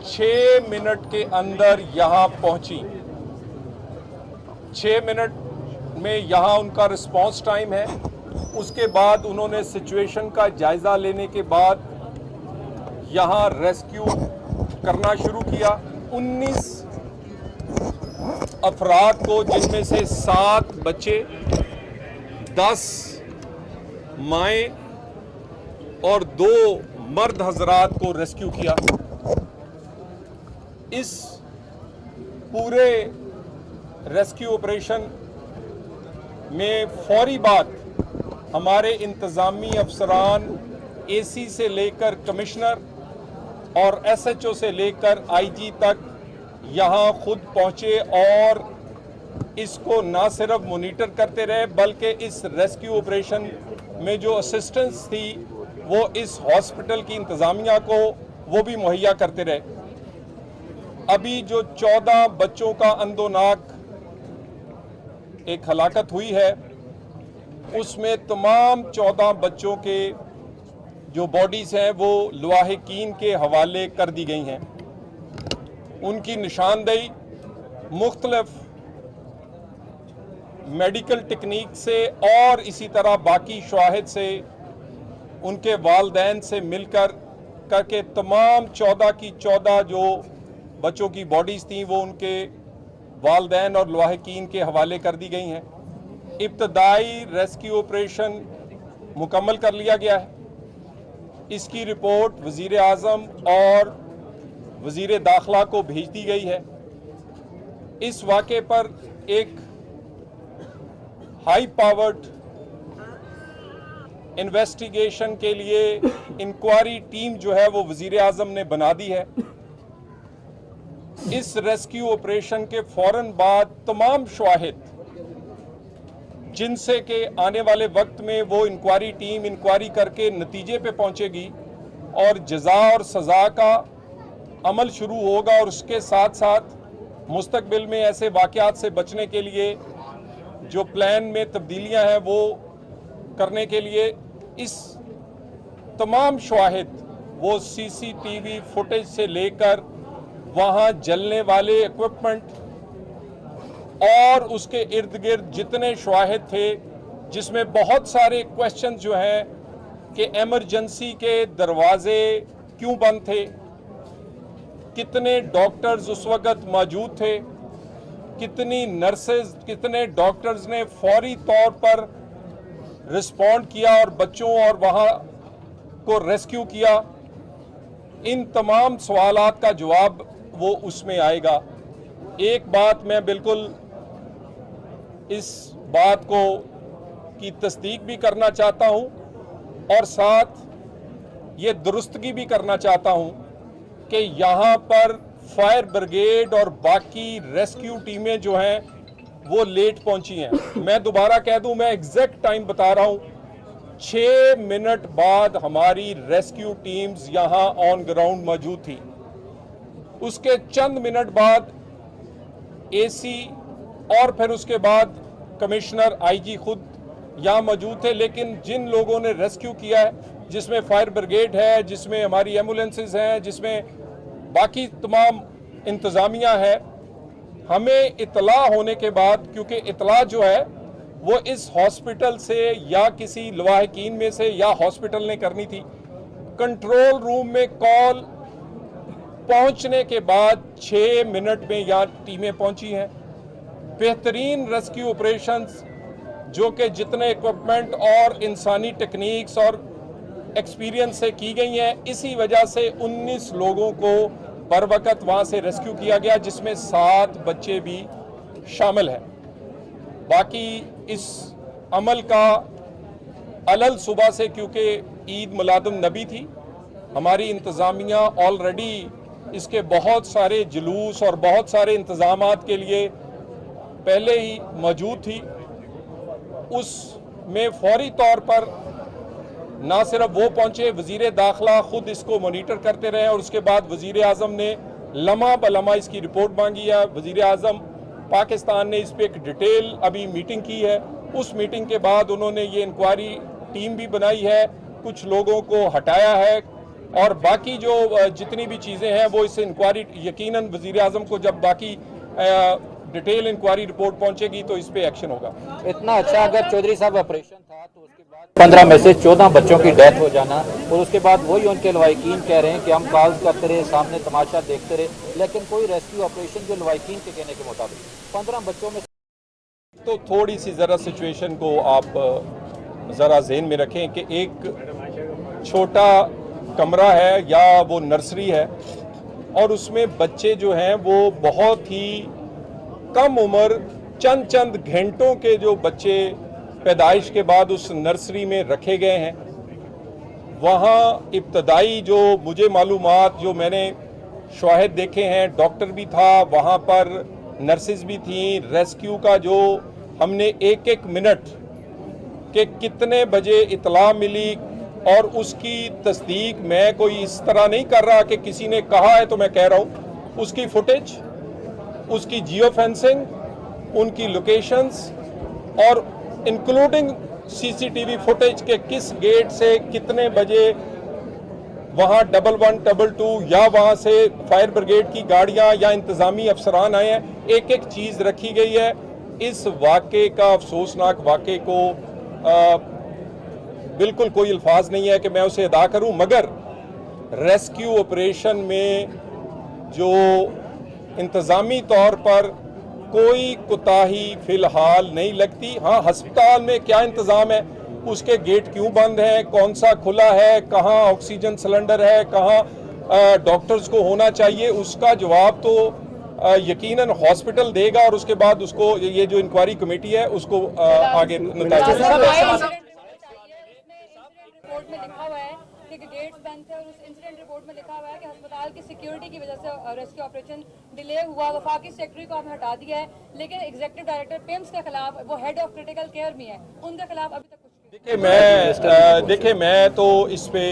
6 minute के अंदर यहाँ पहुंची। 6 मिनट में यहाँ उनका रिस्पांस टाइम है। उसके बाद उन्होंने सिचुएशन का जायज़ा लेने के बाद यहाँ रेस्क्यू करना शुरू किया। 19 अफराद को, जिनमें से 7 बच्चे, 10 माएँ और 2 मर्द हजरात को रेस्क्यू किया। इस पूरे रेस्क्यू ऑपरेशन में फौरी बात हमारे इंतज़ामी अफसरान एसी से लेकर कमिश्नर और एसएचओ से लेकर आईजी तक यहाँ खुद पहुँचे और इसको ना सिर्फ मॉनिटर करते रहे बल्कि इस रेस्क्यू ऑपरेशन में जो असिस्टेंस थी वो इस हॉस्पिटल की इंतज़ामिया को वो भी मुहैया करते रहे। अभी जो 14 बच्चों का अंदोनाक एक हलाकत हुई है, उसमें तमाम 14 बच्चों के जो बॉडीज़ हैं वो लवाहिकीन के हवाले कर दी गई हैं। उनकी निशानदेही मुख्तलिफ मेडिकल टेक्निक से और इसी तरह बाकी शवाहिद से, उनके वालदैन से मिलकर करके तमाम 14 की 14 जो बच्चों की बॉडीज़ थी वो उनके वालदैन और लवाहिकीन के हवाले कर दी गई हैं। इब्तदाई रेस्क्यू ऑपरेशन मुकम्मल कर लिया गया है। इसकी रिपोर्ट वज़ीर आज़म और वज़ीर दाखिला को भेज दी गई है। इस वाक़े पर एक हाई पावर्ड इन्वेस्टिगेशन के लिए इंक्वायरी टीम जो है वो वज़ीर आज़म ने बना दी है। इस रेस्क्यू ऑपरेशन के फौरन बाद तमाम शवाहिद जिनसे के आने वाले वक्त में वो इंक्वायरी टीम इंक्वायरी करके नतीजे पे पहुंचेगी और जज़ा और सज़ा का अमल शुरू होगा, और उसके साथ साथ मुस्तकबिल में ऐसे वाक़यात से बचने के लिए जो प्लान में तब्दीलियां हैं वो करने के लिए इस तमाम शवाहिद वो सीसीटीवी फुटेज से लेकर वहाँ जलने वाले इक्विपमेंट और उसके इर्द गिर्द जितने शवाहिद थे, जिसमें बहुत सारे क्वेश्चन जो हैं कि एमरजेंसी के दरवाजे क्यों बंद थे, कितने डॉक्टर्स उस वक़्त मौजूद थे, कितनी नर्सेज, कितने डॉक्टर्स ने फौरी तौर पर रिस्पॉन्ड किया और बच्चों और वहाँ को रेस्क्यू किया। इन तमाम सवालात का जवाब वो उसमें आएगा। एक बात मैं बिल्कुल इस बात को की तस्दीक भी करना चाहता हूँ और साथ ये दुरुस्तगी भी करना चाहता हूँ कि यहाँ पर फायर ब्रिगेड और बाकी रेस्क्यू टीमें जो हैं वो लेट पहुँची हैं। मैं दोबारा कह दूँ, मैं एग्जैक्ट टाइम बता रहा हूँ, 6 मिनट बाद हमारी रेस्क्यू टीम्स यहाँ ऑन ग्राउंड मौजूद थी। उसके चंद मिनट बाद एसी और फिर उसके बाद कमिश्नर, आईजी खुद यहाँ मौजूद थे। लेकिन जिन लोगों ने रेस्क्यू किया है, जिसमें फायर ब्रिगेड है, जिसमें हमारी एम्बुलेंसेज हैं, जिसमें बाकी तमाम इंतज़ामिया है, हमें इतला होने के बाद, क्योंकि इतला जो है वो इस हॉस्पिटल से या किसी लवाहिकीन में से या हॉस्पिटल ने करनी थी, कंट्रोल रूम में कॉल पहुंचने के बाद 6 मिनट में यहाँ टीमें पहुंची हैं। बेहतरीन रेस्क्यू ऑपरेशंस जो कि जितने इक्विपमेंट और इंसानी टेक्निक्स और एक्सपीरियंस से की गई हैं, इसी वजह से 19 लोगों को बर वक़्त वहाँ से रेस्क्यू किया गया, जिसमें 7 बच्चे भी शामिल हैं। बाकी इस अमल का अलल सुबह से, क्योंकि ईद मिलादुन नबी थी, हमारी इंतज़ामिया ऑलरेडी इसके बहुत सारे जुलूस और बहुत सारे इंतज़ामात के लिए पहले ही मौजूद थी। उसमें फौरी तौर पर ना सिर्फ वो पहुंचे, वज़ीर दाखिला खुद इसको मॉनिटर करते रहे और उसके बाद वज़ीर आज़म ने लम्हा ब लम्हा इसकी रिपोर्ट मांगी है। वज़ीर आज़म पाकिस्तान ने इस पर एक डिटेल अभी मीटिंग की है। उस मीटिंग के बाद उन्होंने ये इंक्वायरी टीम भी बनाई है, कुछ लोगों को हटाया है, और बाकी जो जितनी भी चीज़ें हैं वो इस इंक्वायरी यकीनन वज़ीर आज़म को जब बाकी डिटेल इंक्वायरी रिपोर्ट पहुंचेगी तो इस पे एक्शन होगा। इतना अच्छा अगर चौधरी साहब ऑपरेशन था तो उसके बाद 15 में से 14 बच्चों की डेथ हो जाना और उसके बाद वही उनके लवाकिन कह रहे हैं कि हम कॉल करते रहे, सामने तमाशा देखते रहे, लेकिन कोई रेस्क्यू ऑपरेशन जो लवाकिन के कहने के मुताबिक 15 बच्चों में। तो थोड़ी सी ज़रा सिचुएशन को आप ज़रा ज़हन में रखें कि एक छोटा कमरा है या वो नर्सरी है और उसमें बच्चे जो हैं वो बहुत ही कम उम्र चंद घंटों के जो बच्चे पैदाइश के बाद उस नर्सरी में रखे गए हैं। वहाँ इब्तदाई जो मुझे मालूमात जो मैंने शवाहिद देखे हैं, डॉक्टर भी था वहाँ पर, नर्सेज भी थी। रेस्क्यू का जो हमने एक मिनट के कितने बजे इतला मिली और उसकी तस्दीक मैं कोई इस तरह नहीं कर रहा कि किसी ने कहा है तो मैं कह रहा हूँ, उसकी फुटेज, उसकी जियो फेंसिंग, उनकी लोकेशंस और इंक्लूडिंग सीसीटीवी फुटेज के किस गेट से कितने बजे वहाँ 11, 22 या वहाँ से फायर ब्रिगेड की गाड़ियाँ या इंतज़ामी अफसरान आए हैं, एक चीज़ रखी गई है। इस वाक़े का, अफसोसनाक वाक़े को बिल्कुल कोई अल्फाज नहीं है कि मैं उसे अदा करूं, मगर रेस्क्यू ऑपरेशन में जो इंतज़ामी तौर पर कोई कोताही फ़िलहाल नहीं लगती। हाँ, हस्पताल में क्या इंतज़ाम है, उसके गेट क्यों बंद हैं, कौन सा खुला है, कहाँ ऑक्सीजन सिलेंडर है, कहाँ डॉक्टर्स को होना चाहिए, उसका जवाब तो यकीनन हॉस्पिटल देगा और उसके बाद उसको ये जो इंक्वायरी कमेटी है उसको आगे नतीजा। रिपोर्ट में लिखा हुआ है कि गेट्स बंद थे और उस इंसिडेंट रिपोर्ट में लिखा हुआ है कि अस्पताल की सिक्योरिटी की वजह से रेस्क्यू ऑपरेशन डिले हुआ। वफाकी सेक्रेटरी को आपने हटा दिया है, लेकिन एग्जीक्यूटिव डायरेक्टर पिम्स के खिलाफ, वो हेड ऑफ क्रिटिकल केयर में है, उनके खिलाफ अभी तक कुछ। देखिए मैं तो इस पे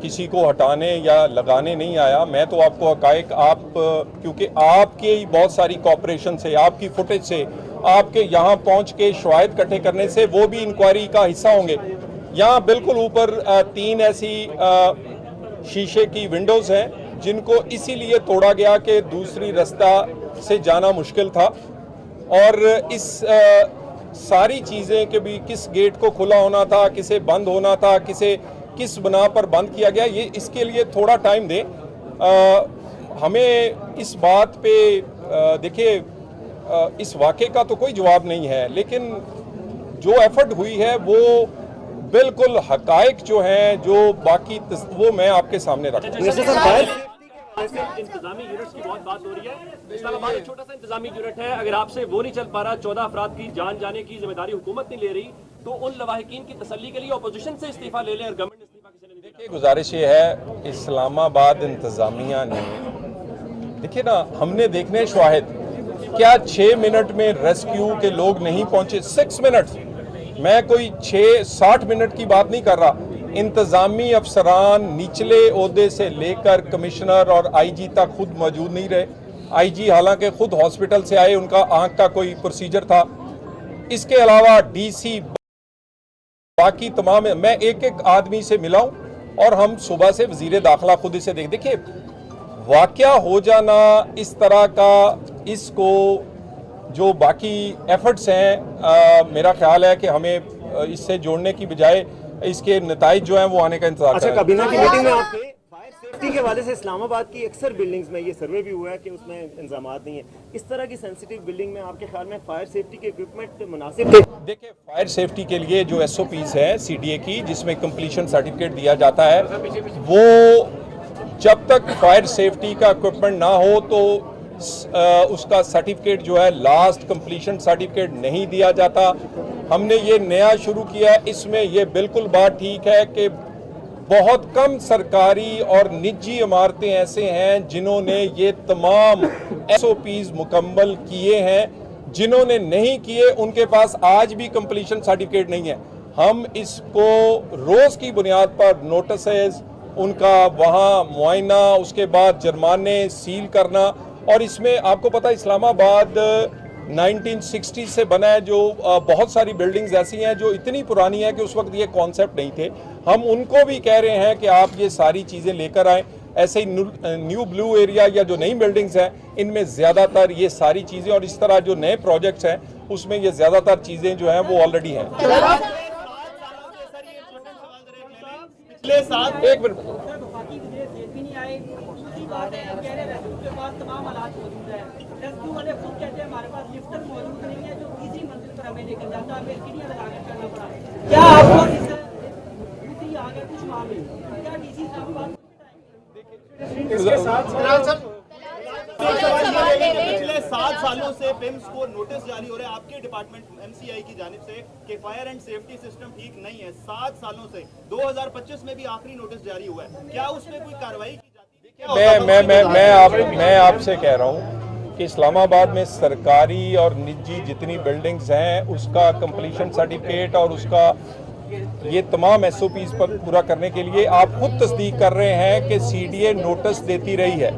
किसी को हटाने या लगाने नहीं आया। मैं तो आपको हकायक, आप क्योंकि आपके बहुत सारी कॉपरेशन से, आपकी फुटेज से, आपके यहाँ पहुँच के शवाहिद इकट्ठे करने से वो भी इंक्वायरी का हिस्सा होंगे। यहाँ बिल्कुल ऊपर 3 ऐसी शीशे की विंडोज़ हैं जिनको इसीलिए तोड़ा गया कि दूसरी रास्ता से जाना मुश्किल था। और इस सारी चीज़ें के भी किस गेट को खुला होना था, किसे बंद होना था, किस बना पर बंद किया गया, ये इसके लिए थोड़ा टाइम दें। हमें इस बात पे देखिए इस वाक़े का तो कोई जवाब नहीं है, लेकिन जो एफर्ट हुई है वो बिल्कुल हकायक जो हैं, जो बाकी वो मैं आपके सामने रखता हूँ। इंतजामी यूनिट्स की बहुत बात हो रही है। इस्लामाबाद एक छोटा सा इंतजामी यूनिट है, अगर आपसे वो नहीं चल पा रहा, 14 अफराद की जान जाने की जिम्मेदारी हुकूमत नहीं ले रही, तो उन लवाहिकीन की तसल्ली के लिए अपोजिशन से इस्तीफा ले लें और गवर्नमेंट इस्तीफा किसी ने नहीं दिया। गुजारिश ये है, इस्लामाबाद इंतजामिया ने, देखिए ना, हमने देखने शवाहिद, क्या 6 मिनट में रेस्क्यू के लोग नहीं पहुंचे? 6 मिनट, मैं कोई 60 मिनट की बात नहीं कर रहा। इंतजामी अफसरान निचले ओहदे से लेकर कमिश्नर और आईजी तक खुद मौजूद नहीं रहे। आईजी हालांकि खुद हॉस्पिटल से आए, उनका आंख का कोई प्रोसीजर था। इसके अलावा डीसी, बाकी तमाम, मैं एक आदमी से मिला हूं और हम सुबह से वजीर दाखिला खुद इसे देखिए वाकया हो जाना इस तरह का, इसको जो बाकी एफर्ट्स हैं, मेरा ख्याल है कि हमें इससे जोड़ने की बजाय इसके नताइज जो हैं वो आने का इंतजार अच्छा, काबीना की मीटिंग में आपके फायर सेफ्टी के हवाले से इस्लामाबाद की अक्सर बिल्डिंग्स में ये सर्वे भी हुआ है कि उसमें इंतजामात नहीं है। इस तरह की सेंसिटिव बिल्डिंग में आपके ख्याल में फायर सेफ्टी के इक्विपमेंट मुनासिब थे? देखिए, फायर सेफ्टी के लिए जो SOPs है CDA की, जिसमें कंप्लीशन सर्टिफिकेट दिया जाता है, वो जब तक फायर सेफ्टी का इक्विपमेंट ना हो तो उसका सर्टिफिकेट जो है, लास्ट कंप्लीशन सर्टिफिकेट नहीं दिया जाता। हमने ये नया शुरू किया है। इसमें ये बिल्कुल बात ठीक है कि बहुत कम सरकारी और निजी इमारतें ऐसे हैं जिन्होंने ये तमाम SOPs मुकम्मल किए हैं। जिन्होंने नहीं किए उनके पास आज भी कंप्लीशन सर्टिफिकेट नहीं है। हम इसको रोज़ की बुनियाद पर नोटिसेस, उनका वहाँ मुआयना, उसके बाद जुर्माने, सील करना। और इसमें आपको पता है इस्लामाबाद 1960 से बना है, जो बहुत सारी बिल्डिंग्स ऐसी हैं जो इतनी पुरानी है कि उस वक्त ये कॉन्सेप्ट नहीं थे। हम उनको भी कह रहे हैं कि आप ये सारी चीज़ें लेकर आएँ। ऐसे ही न्यू ब्लू एरिया या जो नई बिल्डिंग्स हैं इनमें ज़्यादातर ये सारी चीज़ें और इस तरह जो नए प्रोजेक्ट्स हैं उसमें ये ज़्यादातर चीज़ें जो हैं वो ऑलरेडी हैं। पिछले 7 एक मिनट क्या आपको कुछ मामले क्या डीसी साहब पिछले 7 सालों से पिम्स को नोटिस जारी हो रहे हैं आपके डिपार्टमेंट एमसीआई की जानिब से कि फायर एंड सेफ्टी सिस्टम ठीक नहीं है। 7 सालों से 2025 में भी आखिरी नोटिस जारी हुआ है, क्या उसमें कोई कार्रवाई की जाती है? मैं आपसे कह रहा हूँ कि इस्लामाबाद में सरकारी और निजी जितनी बिल्डिंग्स हैं उसका कंप्लीशन सर्टिफिकेट और उसका ये तमाम एसओपीज पर पूरा करने के लिए आप खुद तस्दीक कर रहे हैं कि सीडीए नोटिस देती रही है।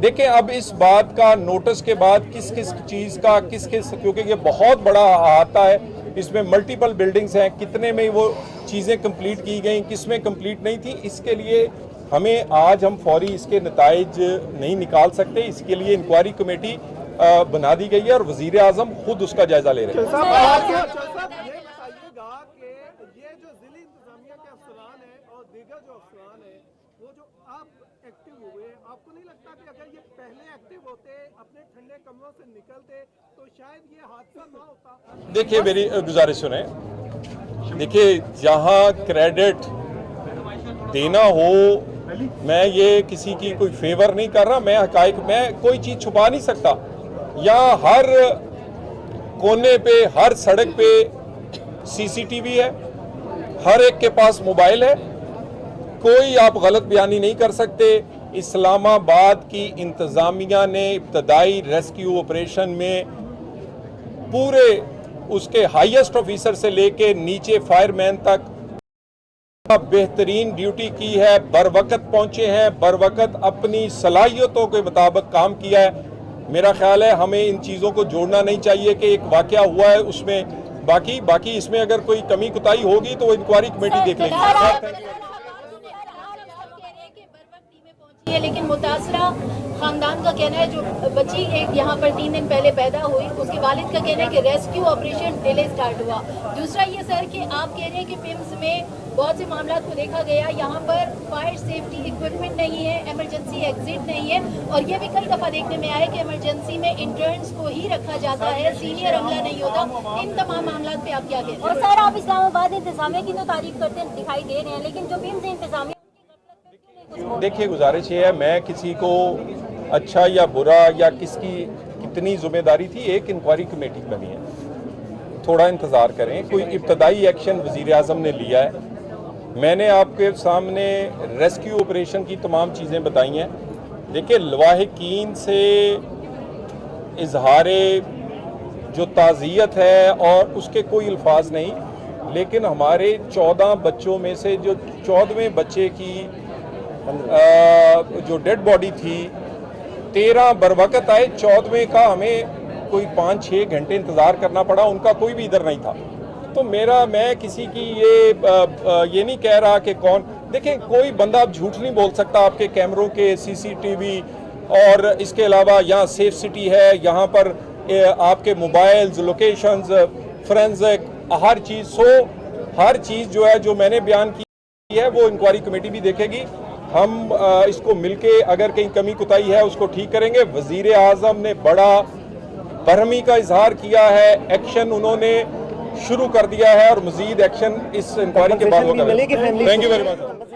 देखिए अब इस बात का नोटिस के बाद किस किस चीज़ का किस क्योंकि ये बहुत बड़ा अहाता है, इसमें मल्टीपल बिल्डिंग्स हैं, कितने में वो चीज़ें कंप्लीट की गई, किस में कंप्लीट नहीं थी, इसके लिए हमें आज हम फौरी इसके नताइज नहीं निकाल सकते। इसके लिए इंक्वायरी कमेटी बना दी गई है और वज़ीर आज़म खुद उसका जायजा ले रहे हैं। एक्टिव हुए, आपको नहीं लगता कि अगर ये पहले एक्टिव होते, अपने ठंडे कमरों से निकलते तो शायद ये हादसा ना होता? देखिए मेरी गुजारिश सुने, देखिए जहाँ क्रेडिट देना हो, मैं ये किसी की कोई फेवर नहीं कर रहा, मैं हकाइक में कोई चीज़ छुपा नहीं सकता। यहाँ हर कोने पे हर सड़क पे सीसीटीवी है, हर एक के पास मोबाइल है, कोई आप गलत बयानी नहीं कर सकते। इस्लामाबाद की इंतज़ामिया ने इब्तदाई रेस्क्यू ऑपरेशन में पूरे उसके हाईएस्ट ऑफिसर से लेके नीचे फायरमैन तक बेहतरीन ड्यूटी की है, बर वक्त पहुंचे हैं, बर वक्त अपनी सलाहियतों के मुताबिक काम किया है। मेरा ख्याल है हमें इन चीज़ों को जोड़ना नहीं चाहिए कि एक वाकया हुआ है उसमें बाकी इसमें अगर कोई कमी कुताही होगी तो इंक्वायरी कमेटी देख लेगी। लेकिन मुतासरा खानदान का कहना है, जो बच्ची एक यहाँ पर 3 दिन पहले पैदा हुई, उसके वालिद का कहना है कि रेस्क्यू ऑपरेशन डिले स्टार्ट हुआ। दूसरा ये सर कि आप कह रहे हैं कि पिम्स में बहुत से मामला को देखा गया, यहाँ पर फायर सेफ्टी इक्विपमेंट नहीं है, इमरजेंसी एग्जिट नहीं है, और ये भी कई दफ़ा देखने में आया कि इमरजेंसी में इंटर्न्स को ही रखा जाता है, सीनियर अमला नहीं होता। इन तमाम मामला पे आप क्या कहते हैं? और सर आप इस्लामाबाद इंतजामिया की तो तारीफ करते दिखाई दे रहे हैं, लेकिन जो पिम्स इंतजामिया, देखिए गुजारिश ये है, मैं किसी को अच्छा या बुरा या किसकी कितनी जिम्मेदारी थी, एक इंक्वायरी कमेटी बनी है, थोड़ा इंतज़ार करें। कोई इब्तदाई एक्शन वज़ीर आज़म ने लिया है, मैंने आपके सामने रेस्क्यू ऑपरेशन की तमाम चीज़ें बताई हैं। देखिए लवाहिकीन से इजहारे जो ताज़ियत है और उसके कोई अल्फाज नहीं, लेकिन हमारे 14 बच्चों में से जो 14वें बच्चे की जो डेड बॉडी थी, 13 बरवकत आए, 14वें का हमें कोई 5-6 घंटे इंतज़ार करना पड़ा, उनका कोई भी इधर नहीं था। तो मैं किसी की ये नहीं कह रहा कि कौन, देखें कोई बंदा अब झूठ नहीं बोल सकता। आपके कैमरों के सीसीटीवी और इसके अलावा यहाँ सेफ सिटी है, यहाँ पर आपके मोबाइल्स, लोकेशंस, फोरेंसिक, हर चीज़ जो है जो मैंने बयान की है वो इंक्वायरी कमेटी भी देखेगी। हम इसको मिलके अगर कहीं कमी कुताही है उसको ठीक करेंगे। वज़ीर आज़म ने बड़ा बरहमी का इजहार किया है, एक्शन उन्होंने शुरू कर दिया है और मज़ीद एक्शन इस इंक्वायरी के बाद होगा। Thank you very much.